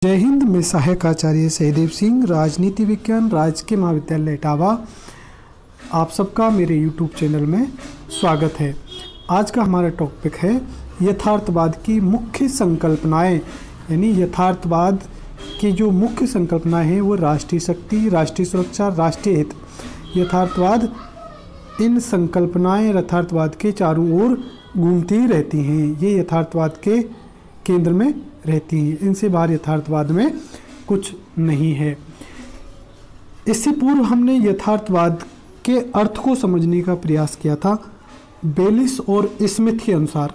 जय हिंद। मैं सहायक आचार्य सहदेव सिंह, राजनीति विज्ञान राजकीय महाविद्यालय इटावा। आप सबका मेरे YouTube चैनल में स्वागत है। आज का हमारा टॉपिक है यथार्थवाद की मुख्य संकल्पनाएं। यानी यथार्थवाद की जो मुख्य संकल्पनाएं हैं वो राष्ट्रीय शक्ति, राष्ट्रीय सुरक्षा, राष्ट्रीय हित। यथार्थवाद, इन संकल्पनाएं यथार्थवाद के चारों ओर घूमती रहती हैं। ये यथार्थवाद के केंद्र में रहती हैं। इनसे बाहर यथार्थवाद में कुछ नहीं है। इससे पूर्व हमने यथार्थवाद के अर्थ को समझने का प्रयास किया था बेलिस और स्मिथ के अनुसार।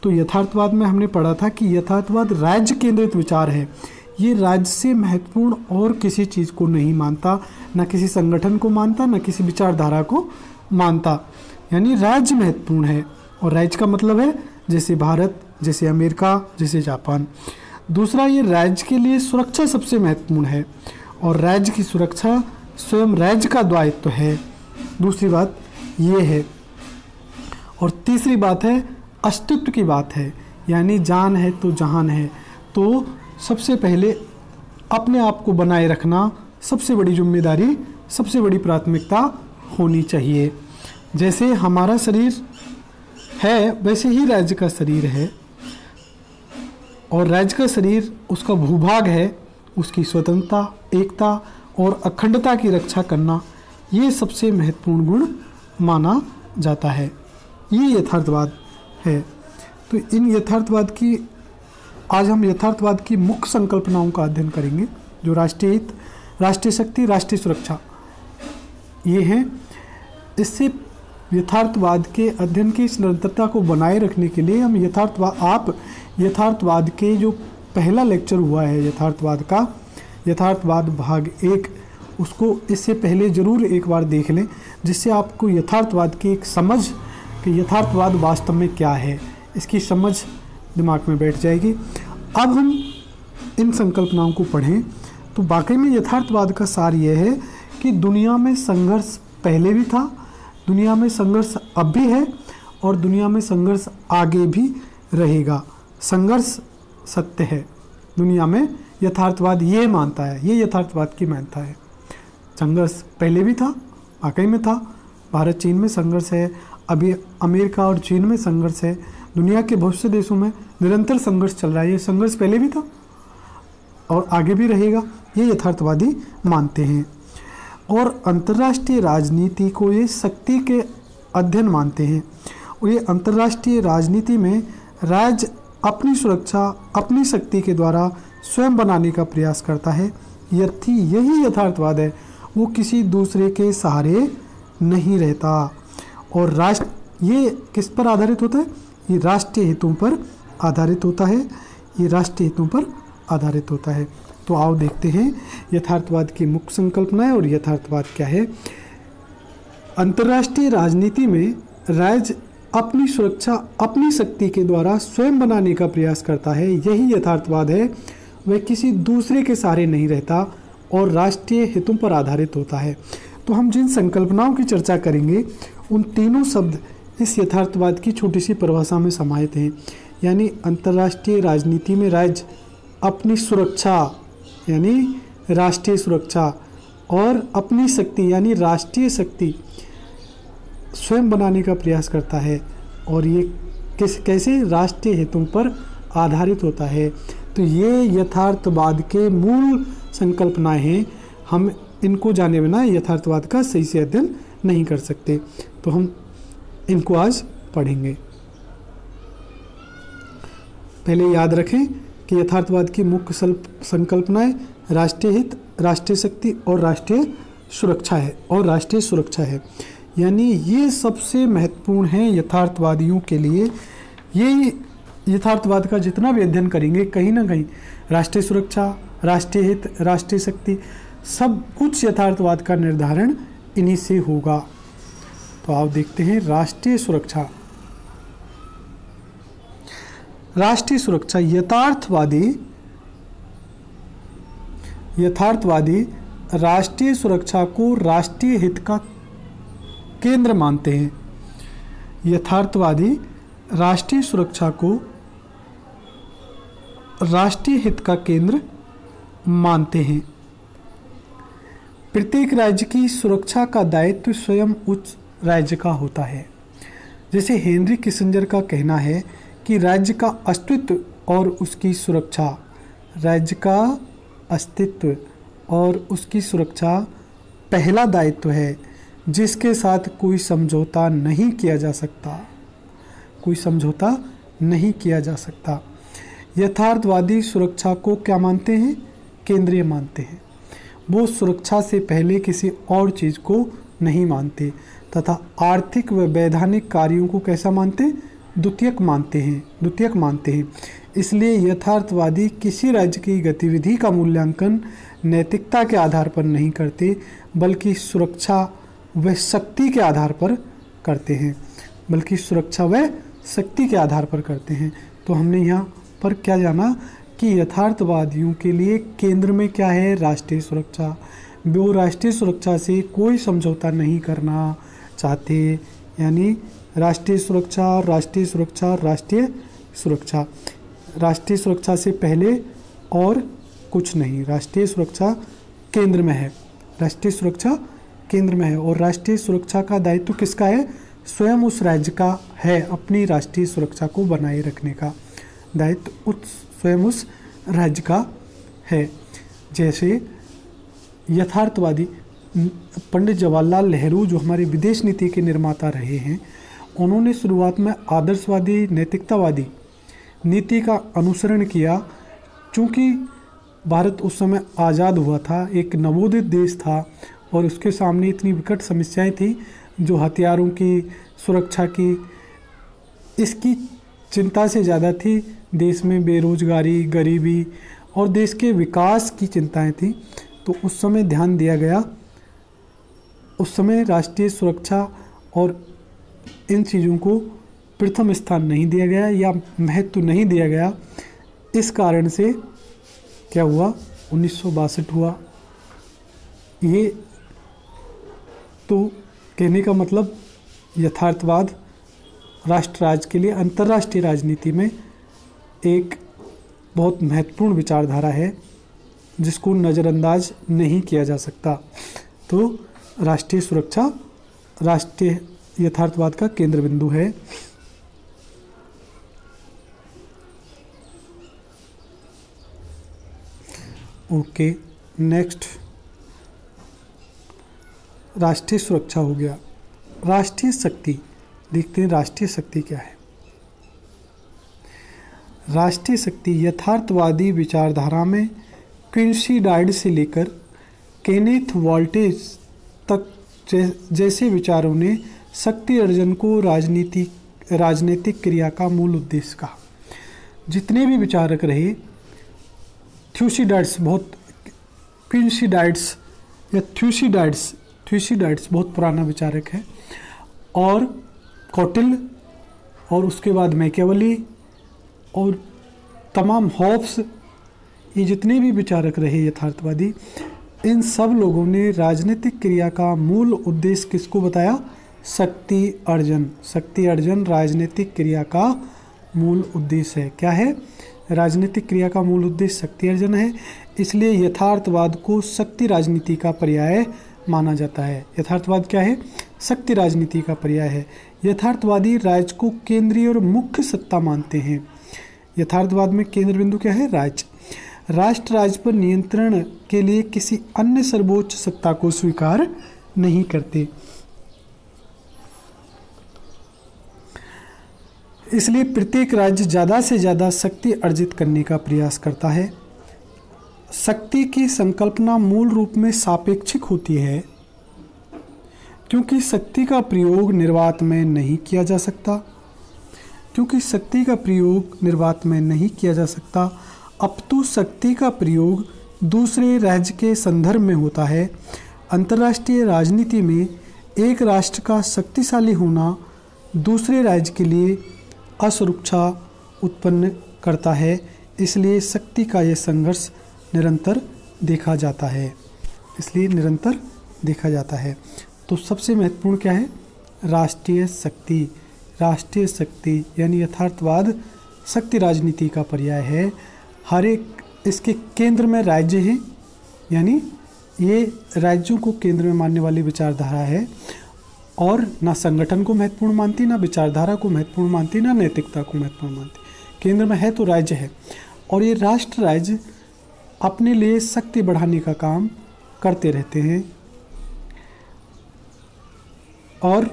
तो यथार्थवाद में हमने पढ़ा था कि यथार्थवाद राज्य केंद्रित विचार है। ये राज्य से महत्वपूर्ण और किसी चीज़ को नहीं मानता, न किसी संगठन को मानता, न किसी विचारधारा को मानता। यानी राज्य महत्वपूर्ण है। और राज्य का मतलब है जैसे भारत, जैसे अमेरिका, जैसे जापान। दूसरा, ये राज्य के लिए सुरक्षा सबसे महत्वपूर्ण है और राज्य की सुरक्षा स्वयं राज्य का दायित्व है। दूसरी बात ये है। और तीसरी बात है अस्तित्व की बात है। यानी जान है तो जहान है। तो सबसे पहले अपने आप को बनाए रखना सबसे बड़ी जिम्मेदारी, सबसे बड़ी प्राथमिकता होनी चाहिए। जैसे हमारा शरीर है वैसे ही राज्य का शरीर है, और राज्य का शरीर उसका भूभाग है। उसकी स्वतंत्रता, एकता और अखंडता की रक्षा करना, ये सबसे महत्वपूर्ण गुण माना जाता है। ये यथार्थवाद है। तो इन यथार्थवाद की आज हम यथार्थवाद की मुख्य संकल्पनाओं का अध्ययन करेंगे, जो राष्ट्रीय हित, राष्ट्रीय शक्ति, राष्ट्रीय सुरक्षा ये हैं। इससे यथार्थवाद के अध्ययन की इस निरंतरता को बनाए रखने के लिए हम यथार्थवाद के जो पहला लेक्चर हुआ है यथार्थवाद भाग 1, उसको इससे पहले ज़रूर एक बार देख लें, जिससे आपको यथार्थवाद की एक समझ कि यथार्थवाद वास्तव में क्या है, इसकी समझ दिमाग में बैठ जाएगी। अब हम इन संकल्पनाओं को पढ़ें तो वाकई में यथार्थवाद का सार यह है कि दुनिया में संघर्ष पहले भी था, दुनिया में संघर्ष अब भी है और दुनिया में संघर्ष आगे भी रहेगा। संघर्ष सत्य है दुनिया में, यथार्थवाद ये मानता है, ये यथार्थवाद की मान्यता है। संघर्ष पहले भी था, वाकई में था। भारत चीन में संघर्ष है, अभी अमेरिका और चीन में संघर्ष है, दुनिया के बहुत से देशों में निरंतर संघर्ष चल रहा है। ये संघर्ष पहले भी था और आगे भी रहेगा, ये यथार्थवादी मानते हैं। और अंतर्राष्ट्रीय राजनीति को ये शक्ति के अध्ययन मानते हैं। और ये अंतर्राष्ट्रीय राजनीति में राज्य अपनी सुरक्षा अपनी शक्ति के द्वारा स्वयं बनाने का प्रयास करता है। यही यथार्थवाद है। वो किसी दूसरे के सहारे नहीं रहता। और राष्ट्र ये किस पर आधारित होता है? ये राष्ट्रीय हितों पर आधारित होता है। ये राष्ट्रीय हितों पर आधारित होता है। तो आओ देखते हैं यथार्थवाद की मुख्य संकल्पनाएं और यथार्थवाद क्या है। अंतर्राष्ट्रीय राजनीति में राज्य अपनी सुरक्षा अपनी शक्ति के द्वारा स्वयं बनाने का प्रयास करता है। यही यथार्थवाद है। वह किसी दूसरे के सहारे नहीं रहता और राष्ट्रीय हितों पर आधारित होता है। तो हम जिन संकल्पनाओं की चर्चा करेंगे उन तीनों शब्द इस यथार्थवाद की छोटी सी परिभाषा में समाहित हैं। यानी अंतर्राष्ट्रीय राजनीति में राज्य अपनी सुरक्षा यानी राष्ट्रीय सुरक्षा और अपनी शक्ति यानी राष्ट्रीय शक्ति स्वयं बनाने का प्रयास करता है। और ये कैसे राष्ट्रीय हितों पर आधारित होता है। तो ये यथार्थवाद के मूल संकल्पनाएं हैं। हम इनको जाने बिना यथार्थवाद का सही से अध्ययन नहीं कर सकते। तो हम इनको आज पढ़ेंगे। पहले याद रखें कि यथार्थवाद की मुख्य संकल्पनाएं राष्ट्रीय हित, राष्ट्रीय शक्ति और राष्ट्रीय सुरक्षा है। यानी ये सबसे महत्वपूर्ण है यथार्थवादियों के लिए। ये यथार्थवाद का जितना भी अध्ययन करेंगे कहीं ना कहीं राष्ट्रीय सुरक्षा, राष्ट्रीय हित, राष्ट्रीय शक्ति सब कुछ यथार्थवाद का निर्धारण इन्हीं से होगा। तो आप देखते हैं राष्ट्रीय सुरक्षा। राष्ट्रीय सुरक्षा यथार्थवादी राष्ट्रीय सुरक्षा को राष्ट्रीय हित का केंद्र मानते हैं। यथार्थवादी राष्ट्रीय सुरक्षा को राष्ट्रीय हित का केंद्र मानते हैं। प्रत्येक राज्य की सुरक्षा का दायित्व स्वयं उच्च राज्य का होता है। जैसे हेनरी किसिंजर का कहना है कि राज्य का अस्तित्व और उसकी सुरक्षा, राज्य का अस्तित्व और उसकी सुरक्षा पहला दायित्व है जिसके साथ कोई समझौता नहीं किया जा सकता, कोई समझौता नहीं किया जा सकता। यथार्थवादी सुरक्षा को क्या मानते हैं? केंद्रीय मानते हैं। वो सुरक्षा से पहले किसी और चीज़ को नहीं मानते तथा आर्थिक व वैधानिक कार्यों को कैसा मानते? द्वितीयक मानते हैं, द्वितीयक मानते हैं। इसलिए यथार्थवादी किसी राज्य की गतिविधि का मूल्यांकन नैतिकता के आधार पर नहीं करते बल्कि सुरक्षा व शक्ति के आधार पर करते हैं, बल्कि सुरक्षा व शक्ति के आधार पर करते हैं। तो हमने यहाँ पर क्या जाना कि यथार्थवादियों के लिए केंद्र में क्या है? राष्ट्रीय सुरक्षा। वो राष्ट्रीय सुरक्षा से कोई समझौता नहीं करना चाहते, यानी राष्ट्रीय सुरक्षा, राष्ट्रीय सुरक्षा, राष्ट्रीय सुरक्षा, राष्ट्रीय सुरक्षा से पहले और कुछ नहीं। राष्ट्रीय सुरक्षा केंद्र में है, राष्ट्रीय सुरक्षा केंद्र में है। और राष्ट्रीय सुरक्षा का दायित्व किसका है? स्वयं उस राज्य का है, अपनी राष्ट्रीय सुरक्षा को बनाए रखने का दायित्व स्वयं उस राज्य का है। जैसे यथार्थवादी पंडित जवाहरलाल नेहरू जो हमारे विदेश नीति के निर्माता रहे हैं, उन्होंने शुरुआत में आदर्शवादी नैतिकतावादी नीति का अनुसरण किया। चूँकि भारत उस समय आज़ाद हुआ था, एक नवोदित देश था और उसके सामने इतनी विकट समस्याएं थी जो हथियारों की, सुरक्षा की, इसकी चिंता से ज़्यादा थी। देश में बेरोजगारी, गरीबी और देश के विकास की चिंताएं थी। तो उस समय ध्यान दिया गया, उस समय राष्ट्रीय सुरक्षा और इन चीज़ों को प्रथम स्थान नहीं दिया गया या महत्व नहीं दिया गया। इस कारण से क्या हुआ? 1962 हुआ। ये तो कहने का मतलब यथार्थवाद राष्ट्र राज्य के लिए अंतर्राष्ट्रीय राजनीति में एक बहुत महत्वपूर्ण विचारधारा है जिसको नज़रअंदाज नहीं किया जा सकता। तो राष्ट्रीय सुरक्षा राष्ट्रीय यथार्थवाद का केंद्र बिंदु है। ओके, नेक्स्ट राष्ट्रीय सुरक्षा हो गया। राष्ट्रीय शक्ति देखते हैं, राष्ट्रीय शक्ति क्या है? राष्ट्रीय शक्ति यथार्थवादी विचारधारा में क्विंसी डाइड से लेकर केनेथ वॉल्टेज तक जैसे विचारों ने शक्ति अर्जन को राजनीतिक क्रिया का मूल उद्देश्य कहा। जितने भी विचारक रहे, थ्यूसिडाइड्स बहुत, क्विंसिडाइड्स या थ्यूसिडाइड्स बहुत पुराना विचारक है, और कौटिल्य और उसके बाद मैकियावेली और तमाम हॉब्स, ये जितने भी विचारक रहे यथार्थवादी, इन सब लोगों ने राजनीतिक क्रिया का मूल उद्देश्य किसको बताया? शक्ति अर्जन। शक्ति अर्जन राजनीतिक क्रिया का मूल उद्देश्य है। क्या है? राजनीतिक क्रिया का मूल उद्देश्य शक्ति अर्जन है। इसलिए यथार्थवाद को शक्ति राजनीति का पर्याय माना जाता है। यथार्थवाद क्या है? शक्ति राजनीति का पर्याय है। यथार्थवादी राज्य को केंद्रीय और मुख्य सत्ता मानते हैं। यथार्थवाद में केंद्र बिंदु क्या है? राज्य। राष्ट्र राज्य पर नियंत्रण के लिए किसी अन्य सर्वोच्च सत्ता को स्वीकार नहीं करते। इसलिए प्रत्येक राज्य ज़्यादा से ज़्यादा शक्ति अर्जित करने का प्रयास करता है। शक्ति की संकल्पना मूल रूप में सापेक्षिक होती है, क्योंकि शक्ति का प्रयोग निर्वात में नहीं किया जा सकता, अपितु शक्ति का प्रयोग दूसरे राज्य के संदर्भ में होता है। अंतर्राष्ट्रीय राजनीति में एक राष्ट्र का शक्तिशाली होना दूसरे राज्य के लिए असुरक्षा उत्पन्न करता है। इसलिए शक्ति का यह संघर्ष निरंतर देखा जाता है। तो सबसे महत्वपूर्ण क्या है? राष्ट्रीय शक्ति यानी यथार्थवाद शक्ति राजनीति का पर्याय है। हर एक इसके केंद्र में राज्य हैं, यानी ये राज्यों को केंद्र में मानने वाली विचारधारा है और ना संगठन को महत्वपूर्ण मानती, ना विचारधारा को महत्वपूर्ण मानती, ना नैतिकता को महत्वपूर्ण मानती। केंद्र में है तो राज्य है, और ये राष्ट्र राज्य अपने लिए शक्ति बढ़ाने का काम करते रहते हैं। और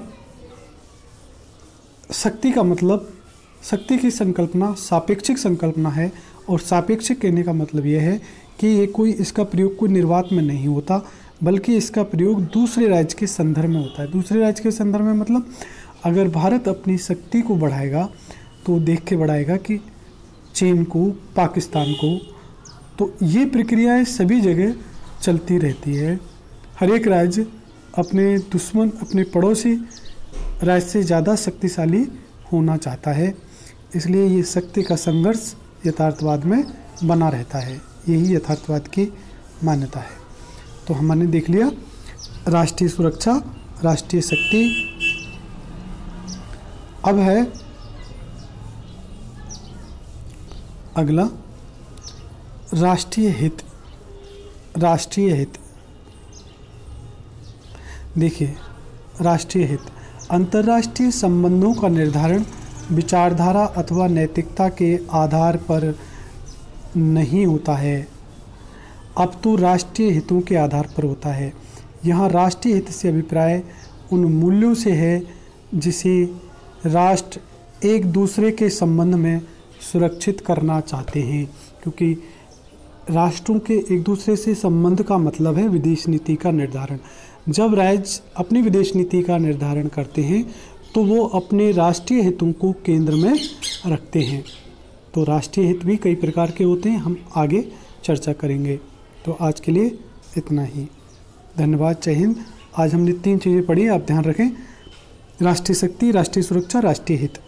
शक्ति का मतलब, शक्ति की संकल्पना सापेक्षिक संकल्पना है, और सापेक्षिक कहने का मतलब यह है कि ये कोई, इसका प्रयोग कोई निर्वात में नहीं होता, बल्कि इसका प्रयोग दूसरे राज्य के संदर्भ में होता है। दूसरे राज्य के संदर्भ में मतलब अगर भारत अपनी शक्ति को बढ़ाएगा तो देख के बढ़ाएगा कि चीन को, पाकिस्तान को, तो ये प्रक्रियाएं सभी जगह चलती रहती है। हर एक राज्य अपने दुश्मन, अपने पड़ोसी राज्य से ज़्यादा शक्तिशाली होना चाहता है, इसलिए ये शक्ति का संघर्ष यथार्थवाद में बना रहता है। यही यथार्थवाद की मान्यता है। तो हमने देख लिया राष्ट्रीय सुरक्षा, राष्ट्रीय शक्ति। अब है अगला राष्ट्रीय हित। राष्ट्रीय हित, देखिए राष्ट्रीय हित अंतर्राष्ट्रीय संबंधों का निर्धारण विचारधारा अथवा नैतिकता के आधार पर नहीं होता है, अब तो राष्ट्रीय हितों के आधार पर होता है। यहाँ राष्ट्रीय हित से अभिप्राय उन मूल्यों से है जिसे राष्ट्र एक दूसरे के संबंध में सुरक्षित करना चाहते हैं, क्योंकि राष्ट्रों के एक दूसरे से संबंध का मतलब है विदेश नीति का निर्धारण। जब राज्य अपनी विदेश नीति का निर्धारण करते हैं तो वो अपने राष्ट्रीय हितों को केंद्र में रखते हैं। तो राष्ट्रीय हित भी कई प्रकार के होते हैं, हम आगे चर्चा करेंगे। तो आज के लिए इतना ही, धन्यवाद, जय हिंद। आज हमने 3 चीज़ें पढ़ी, आप ध्यान रखें, राष्ट्रीय शक्ति, राष्ट्रीय सुरक्षा, राष्ट्रीय हित।